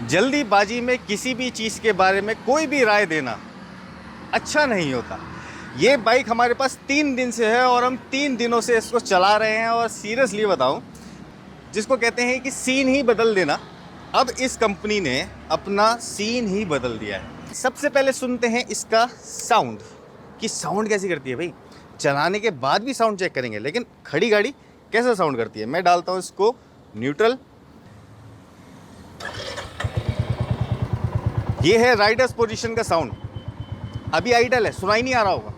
जल्दीबाजी में किसी भी चीज़ के बारे में कोई भी राय देना अच्छा नहीं होता। ये बाइक हमारे पास 3 दिन से है और हम 3 दिनों से इसको चला रहे हैं और सीरियसली बताऊं, जिसको कहते हैं कि सीन ही बदल देना, अब इस कंपनी ने अपना सीन ही बदल दिया है। सबसे पहले सुनते हैं इसका साउंड, कि साउंड कैसी करती है भाई। चलाने के बाद भी साउंड चेक करेंगे, लेकिन खड़ी गाड़ी कैसा साउंड करती है। मैं डालता हूँ इसको न्यूट्रल। ये है राइडर्स पोजीशन का साउंड। अभी आइडल है, सुनाई नहीं आ रहा होगा,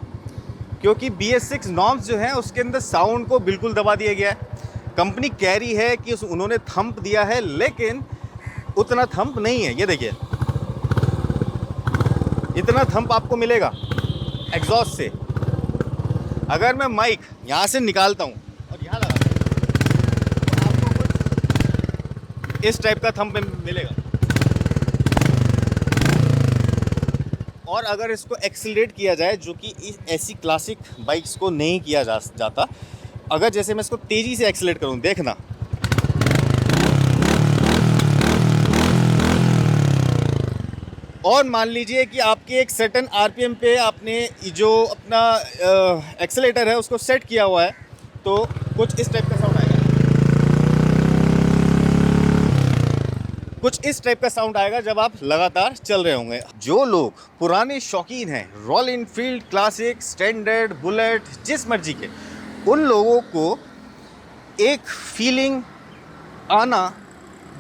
क्योंकि BS6 नॉर्म्स जो हैं उसके अंदर साउंड को बिल्कुल दबा दिया गया है। कंपनी कह रही है कि उन्होंने थंप दिया है, लेकिन उतना थंप नहीं है। ये देखिए, इतना थंप आपको मिलेगा एग्जॉस्ट से। अगर मैं माइक यहाँ से निकालता हूँ और यहाँ लगाता हूँ तो आपको कुछ इस टाइप का थंप मिलेगा। और अगर इसको एक्सीलरेट किया जाए, जो कि ऐसी क्लासिक बाइक्स को नहीं किया जाता, अगर जैसे मैं इसको तेज़ी से एक्सीलरेट करूँ, देखना, और मान लीजिए कि आपके एक सर्टेन RPM पे आपने जो अपना एक्सीलरेटर है उसको सेट किया हुआ है, तो कुछ इस टाइप का साउंड आएगा। कुछ इस टाइप का साउंड आएगा जब आप लगातार चल रहे होंगे। जो लोग पुराने शौकीन हैं, royal Enfield classic, standard, bullet, जिस मर्जी के, उन लोगों को एक फीलिंग आना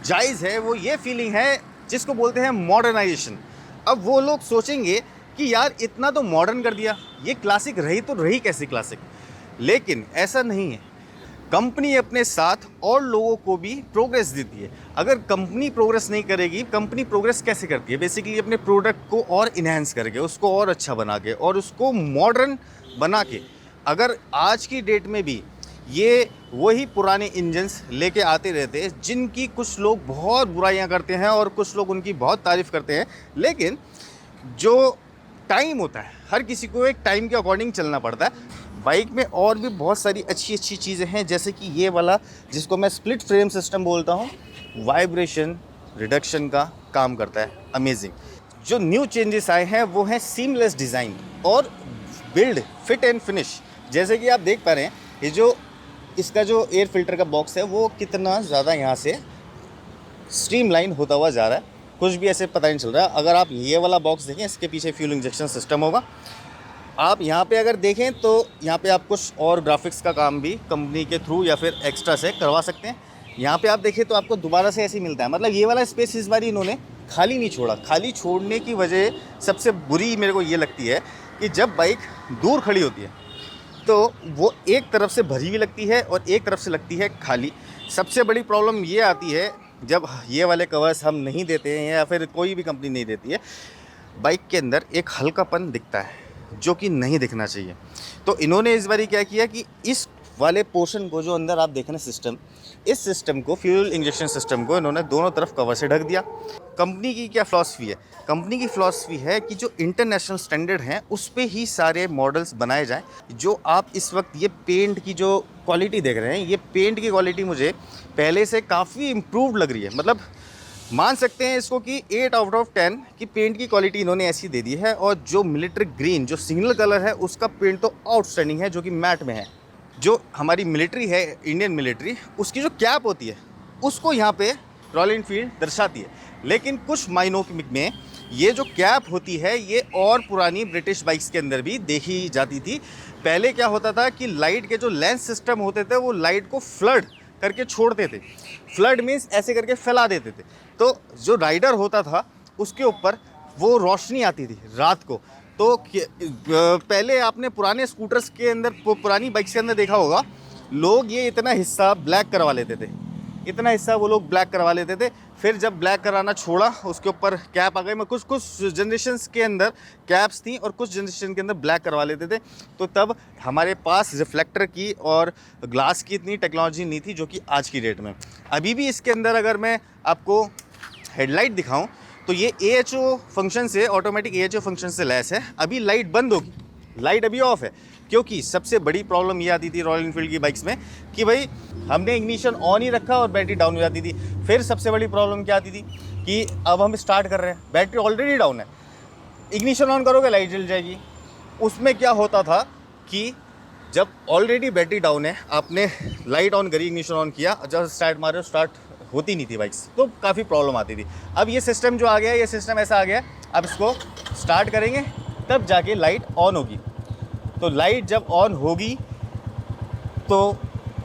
जायज़ है। वो ये फीलिंग है जिसको बोलते हैं मॉडर्नाइजेशन। अब वो लोग सोचेंगे कि यार इतना तो मॉडर्न कर दिया, ये क्लासिक रही तो रही कैसी क्लासिक। लेकिन ऐसा नहीं है। कंपनी अपने साथ और लोगों को भी प्रोग्रेस देती है। अगर कंपनी प्रोग्रेस नहीं करेगी, कंपनी प्रोग्रेस कैसे करती है? बेसिकली अपने प्रोडक्ट को और इन्हेंस करके, उसको और अच्छा बना के और उसको मॉडर्न बना के। अगर आज की डेट में भी ये वही पुराने इंजन्स लेके आते रहते हैं, जिनकी कुछ लोग बहुत बुराइयां करते हैं और कुछ लोग उनकी बहुत तारीफ़ करते हैं, लेकिन जो टाइम होता है, हर किसी को एक टाइम के अकॉर्डिंग चलना पड़ता है। बाइक में और भी बहुत सारी अच्छी अच्छी चीज़ें हैं, जैसे कि ये वाला जिसको मैं स्प्लिट फ्रेम सिस्टम बोलता हूँ, वाइब्रेशन रिडक्शन का काम करता है। अमेजिंग। जो न्यू चेंजेस आए हैं वो हैं सीमलेस डिज़ाइन और बिल्ड फिट एंड फिनिश। जैसे कि आप देख पा रहे हैं, ये जो इसका जो एयर फिल्टर का बॉक्स है वो कितना ज़्यादा यहाँ से स्ट्रीमलाइन होता हुआ जा रहा है, कुछ भी ऐसे पता नहीं चल रहा है। अगर आप ये वाला बॉक्स देखें, इसके पीछे फ्यूल इंजेक्शन सिस्टम होगा। आप यहाँ पे अगर देखें तो यहाँ पे आप कुछ और ग्राफिक्स का काम भी कंपनी के थ्रू या फिर एक्स्ट्रा से करवा सकते हैं। यहाँ पे आप देखें तो आपको दोबारा से ऐसे ही मिलता है। मतलब ये वाला स्पेस इस बार इन्होंने खाली नहीं छोड़ा। खाली छोड़ने की वजह सबसे बुरी मेरे को ये लगती है कि जब बाइक दूर खड़ी होती है तो वो एक तरफ से भरी हुई लगती है और एक तरफ से लगती है खाली। सबसे बड़ी प्रॉब्लम ये आती है जब ये वाले कवर्स हम नहीं देते हैं या फिर कोई भी कंपनी नहीं देती है, बाइक के अंदर एक हल्कापन दिखता है जो कि नहीं दिखना चाहिए। तो इन्होंने इस बारी क्या किया कि इस वाले पोर्शन को, जो अंदर आप देख रहे हैं सिस्टम, इस सिस्टम को, फ्यूल इंजेक्शन सिस्टम को, इन्होंने दोनों तरफ कवर से ढक दिया। कंपनी की क्या फ़िलॉसफी है? कंपनी की फ़िलॉसफी है कि जो इंटरनेशनल स्टैंडर्ड हैं उस पे ही सारे मॉडल्स बनाए जाएं। जो आप इस वक्त ये पेंट की जो क्वालिटी देख रहे हैं, ये पेंट की क्वालिटी मुझे पहले से काफ़ी इम्प्रूव्ड लग रही है। मतलब मान सकते हैं इसको कि 8 आउट ऑफ 10 की पेंट की क्वालिटी इन्होंने ऐसी दे दी है। और जो मिलिट्री ग्रीन, जो सिग्नल कलर है, उसका पेंट तो आउटस्टैंडिंग है, जो कि मैट में है। जो हमारी मिलिट्री है, इंडियन मिलिट्री, उसकी जो कैप होती है उसको यहाँ पे रॉयल इनफील्ड दर्शाती है। लेकिन कुछ मायनों में ये जो कैप होती है ये और पुरानी ब्रिटिश बाइक्स के अंदर भी देखी जाती थी। पहले क्या होता था कि लाइट के जो लेंस सिस्टम होते थे वो लाइट को फ्लड करके छोड़ते थे। फ्लड मीन्स ऐसे करके फैला देते थे, तो जो राइडर होता था उसके ऊपर वो रोशनी आती थी रात को। तो पहले आपने पुराने स्कूटर्स के अंदर, पुरानी बाइक्स के अंदर देखा होगा, लोग ये इतना हिस्सा ब्लैक करवा लेते थे, इतना हिस्सा वो लोग ब्लैक करवा लेते थे। फिर जब ब्लैक कराना छोड़ा, उसके ऊपर कैप आ गई। मैं कुछ जनरेशन्स के अंदर कैप्स थी और कुछ जनरेशन के अंदर ब्लैक करवा लेते थे। तो तब हमारे पास रिफ्लेक्टर की और ग्लास की इतनी टेक्नोलॉजी नहीं थी जो कि आज की डेट में। अभी भी इसके अंदर अगर मैं आपको हेडलाइट दिखाऊं तो ये AHO फंक्शन से, ऑटोमेटिक AHO फंक्शन से लैस है। अभी लाइट बंद होगी, लाइट अभी ऑफ है, क्योंकि सबसे बड़ी प्रॉब्लम ये आती थी रॉयल इनफील्ड की बाइक्स में कि भाई हमने इग्निशन ऑन ही रखा और बैटरी डाउन हो जाती थी। फिर सबसे बड़ी प्रॉब्लम क्या आती थी कि अब हम स्टार्ट कर रहे हैं, बैटरी ऑलरेडी डाउन है, इग्निशन ऑन करोगे लाइट जल जाएगी। उसमें क्या होता था कि जब ऑलरेडी बैटरी डाउन है, आपने लाइट ऑन करी, इग्निशन ऑन किया, जब स्टार्ट मारे स्टार्ट होती नहीं थी बाइक्स, तो काफ़ी प्रॉब्लम आती थी। अब ये सिस्टम जो आ गया है, ये सिस्टम ऐसा आ गया है, अब इसको स्टार्ट करेंगे तब जाके लाइट ऑन होगी। तो लाइट जब ऑन होगी तो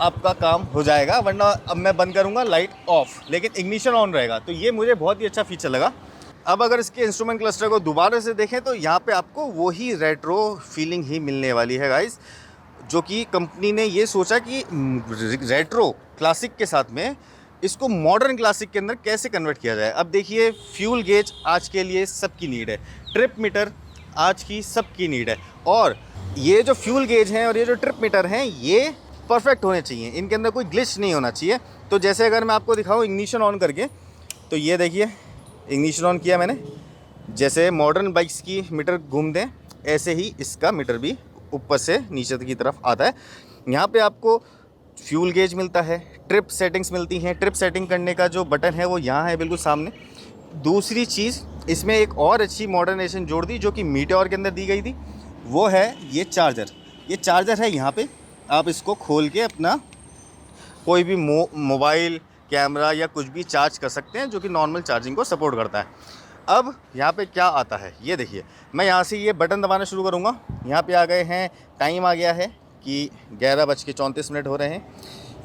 आपका काम हो जाएगा, वरना अब मैं बंद करूँगा लाइट ऑफ, लेकिन इग्निशन ऑन रहेगा। तो ये मुझे बहुत ही अच्छा फीचर लगा। अब अगर इसके इंस्ट्रूमेंट क्लस्टर को दोबारा से देखें तो यहाँ पे आपको वही रेट्रो फीलिंग ही मिलने वाली है गाइस, जो कि कंपनी ने ये सोचा कि रेट्रो क्लासिक के साथ में इसको मॉडर्न क्लासिक के अंदर कैसे कन्वर्ट किया जाए। अब देखिए, फ्यूल गेज आज के लिए सबकी नीड है, ट्रिप मीटर आज की सबकी नीड है, और ये जो फ्यूल गेज हैं और ये जो ट्रिप मीटर हैं ये परफेक्ट होने चाहिए, इनके अंदर कोई ग्लिच नहीं होना चाहिए। तो जैसे अगर मैं आपको दिखाऊं इग्निशन ऑन करके, तो ये देखिए इग्निशन ऑन किया मैंने, जैसे मॉडर्न बाइक्स की मीटर घूमते हैं ऐसे ही इसका मीटर भी ऊपर से नीचे की तरफ आता है। यहाँ पे आपको फ्यूल गेज मिलता है, ट्रिप सेटिंग्स मिलती हैं, ट्रिप सेटिंग करने का जो बटन है वो यहाँ है बिल्कुल सामने। दूसरी चीज़ इसमें एक और अच्छी मॉडर्नाइजेशन जोड़ दी जो कि मीटियोर के अंदर दी गई थी, वो है ये चार्जर। ये चार्जर है यहाँ पे, आप इसको खोल के अपना कोई भी मोबाइल, कैमरा या कुछ भी चार्ज कर सकते हैं, जो कि नॉर्मल चार्जिंग को सपोर्ट करता है। अब यहाँ पे क्या आता है ये देखिए, मैं यहाँ से ये बटन दबाना शुरू करूँगा, यहाँ पे आ गए हैं, टाइम आ गया है कि 11:34 हो रहे हैं,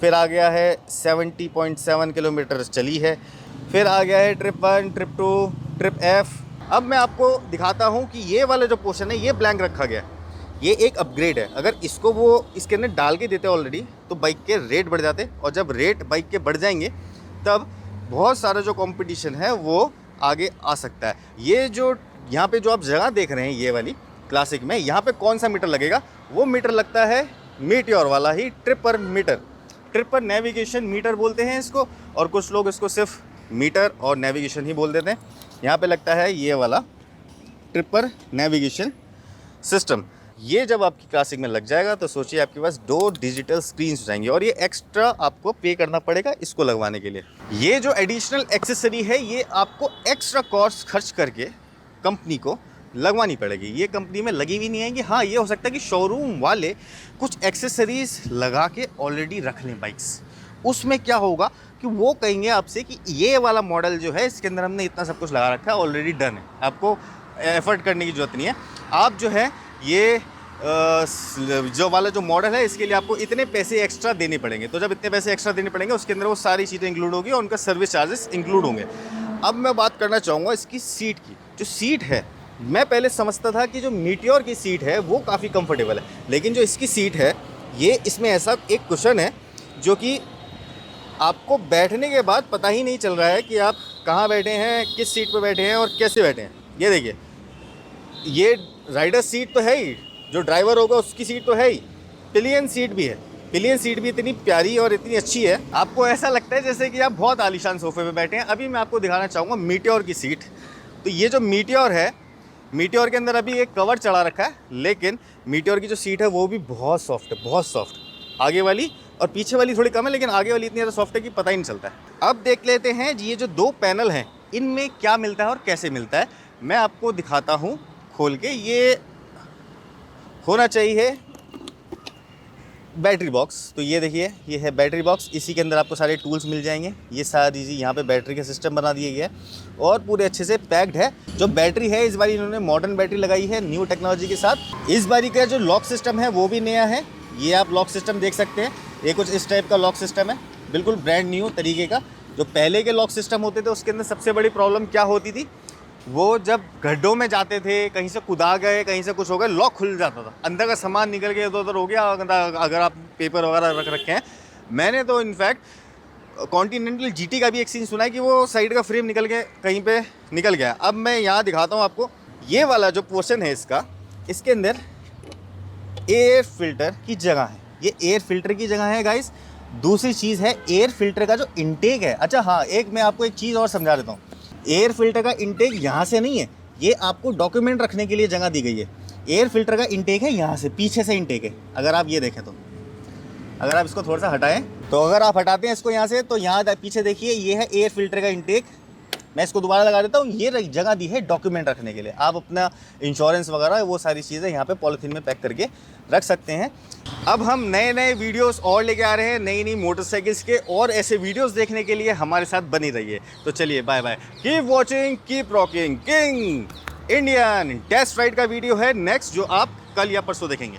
फिर आ गया है 70.7 किलोमीटर चली है, फिर आ गया है ट्रिप 1, ट्रिप 2, ट्रिप F। अब मैं आपको दिखाता हूँ कि ये वाला जो पोर्शन है ये ब्लैंक रखा गया है, ये एक अपग्रेड है। अगर इसको वो इसके अंदर डाल के देते ऑलरेडी तो बाइक के रेट बढ़ जाते, और जब रेट बाइक के बढ़ जाएंगे तब बहुत सारा जो कंपटीशन है वो आगे आ सकता है। ये जो यहाँ पे जो आप जगह देख रहे हैं ये वाली क्लासिक में, यहाँ पे कौन सा मीटर लगेगा, वो मीटर लगता है मीटियोर वाला ही tripper meter. Tripper navigation meter बोलते हैं इसको, और कुछ लोग इसको सिर्फ मीटर और नेविगेशन ही बोल देते हैं। यहाँ पे लगता है ये वाला ट्रिपर नेविगेशन सिस्टम। ये जब आपकी क्लासिक में लग जाएगा तो सोचिए आपके पास 2 डिजिटल स्क्रीन्स हो जाएंगी, और ये एक्स्ट्रा आपको पे करना पड़ेगा इसको लगवाने के लिए। ये जो एडिशनल एक्सेसरी है ये आपको एक्स्ट्रा कॉस्ट खर्च करके कंपनी को लगवानी पड़ेगी, ये कंपनी में लगी भी नहीं आएंगी। हाँ, ये हो सकता है कि शोरूम वाले कुछ एक्सेसरीज लगा के ऑलरेडी रख लें बाइक्स, उसमें क्या होगा कि वो कहेंगे आपसे कि ये वाला मॉडल जो है इसके अंदर हमने इतना सब कुछ लगा रखा है, ऑलरेडी डन है, आपको एफर्ट करने की ज़रूरत नहीं है। आप जो है ये जो वाला जो मॉडल है इसके लिए आपको इतने पैसे एक्स्ट्रा देने पड़ेंगे। तो जब इतने पैसे एक्स्ट्रा देने पड़ेंगे उसके अंदर वो सारी चीज़ें इंक्लूड होगी और उनका सर्विस चार्जेस इंक्लूड होंगे। अब मैं बात करना चाहूँगा इसकी सीट की। जो सीट है, मैं पहले समझता था कि जो मीटियोर की सीट है वो काफ़ी कंफर्टेबल है, लेकिन जो इसकी सीट है ये इसमें ऐसा एक कुशन है जो कि आपको बैठने के बाद पता ही नहीं चल रहा है कि आप कहाँ बैठे हैं, किस सीट पर बैठे हैं और कैसे बैठे हैं। ये देखिए, ये राइडर सीट तो है ही, जो ड्राइवर होगा उसकी सीट तो है ही, पिलियन सीट भी है। पिलियन सीट भी इतनी प्यारी और इतनी अच्छी है, आपको ऐसा लगता है जैसे कि आप बहुत आलीशान सोफे पे बैठे हैं। अभी मैं आपको दिखाना चाहूँगा मीटियोर की सीट। तो ये जो मीटियोर है, मीटियोर के अंदर अभी एक कवर चढ़ा रखा है, लेकिन मीटियोर की जो सीट है वो भी बहुत सॉफ्ट है, बहुत सॉफ्ट। आगे वाली और पीछे वाली थोड़ी कम है, लेकिन आगे वाली इतनी ज़्यादा सॉफ्ट है कि पता ही नहीं चलता है। अब देख लेते हैं ये जो 2 पैनल हैं इनमें क्या मिलता है और कैसे मिलता है। मैं आपको दिखाता हूँ खोल के। ये होना चाहिए बैटरी बॉक्स। तो ये देखिए, ये है बैटरी बॉक्स, इसी के अंदर आपको सारे टूल्स मिल जाएंगे। ये सारी चीज़ यहाँ पे बैटरी का सिस्टम बना दिया गया है और पूरे अच्छे से पैक्ड है। जो बैटरी है इस बार इन्होंने मॉडर्न बैटरी लगाई है न्यू टेक्नोलॉजी के साथ। इस बारी का जो लॉक सिस्टम है वो भी नया है, ये आप लॉक सिस्टम देख सकते हैं। ये कुछ इस टाइप का लॉक सिस्टम है, बिल्कुल ब्रांड न्यू तरीके का। जो पहले के लॉक सिस्टम होते थे उसके अंदर सबसे बड़ी प्रॉब्लम क्या होती थी, वो जब गड्ढों में जाते थे, कहीं से कुदा गए, कहीं से कुछ हो गया, लॉक खुल जाता था, अंदर का सामान निकल के इधर उधर हो गया। अगर आप पेपर वगैरह रख रखे हैं, मैंने तो इनफैक्ट कॉन्टिनेंटल जीटी का भी एक सीन सुना है कि वो साइड का फ्रेम निकल के कहीं पे निकल गया। अब मैं यहाँ दिखाता हूँ आपको, ये वाला जो पोर्शन है इसका, इसके अंदर एयर फिल्टर की जगह है। ये एयर फिल्टर की जगह है गाइस। दूसरी चीज़ है एयर फिल्टर का जो इनटेक है। अच्छा हाँ, एक मैं आपको एक चीज़ और समझा देता हूँ। एयर फिल्टर का इनटेक यहाँ से नहीं है, ये आपको डॉक्यूमेंट रखने के लिए जगह दी गई है। एयर फिल्टर का इनटेक है यहाँ से, पीछे से इनटेक है। अगर आप ये देखें तो, अगर आप इसको थोड़ा सा हटाएं, तो अगर आप हटाते हैं इसको यहाँ से, तो यहाँ पीछे देखिए, ये है एयर फिल्टर का इनटेक। मैं इसको दोबारा लगा देता हूँ। ये जगह दी है डॉक्यूमेंट रखने के लिए, आप अपना इंश्योरेंस वगैरह वो सारी चीज़ें यहाँ पे पॉलीथीन में पैक करके रख सकते हैं। अब हम नए नए वीडियोस और लेके आ रहे हैं, नई नई मोटरसाइकिल्स के, और ऐसे वीडियोस देखने के लिए हमारे साथ बनी रहिए। तो चलिए bye bye, keep watching, keep rocking. King Indian test ride का वीडियो है नेक्स्ट, जो आप कल या परसों देखेंगे।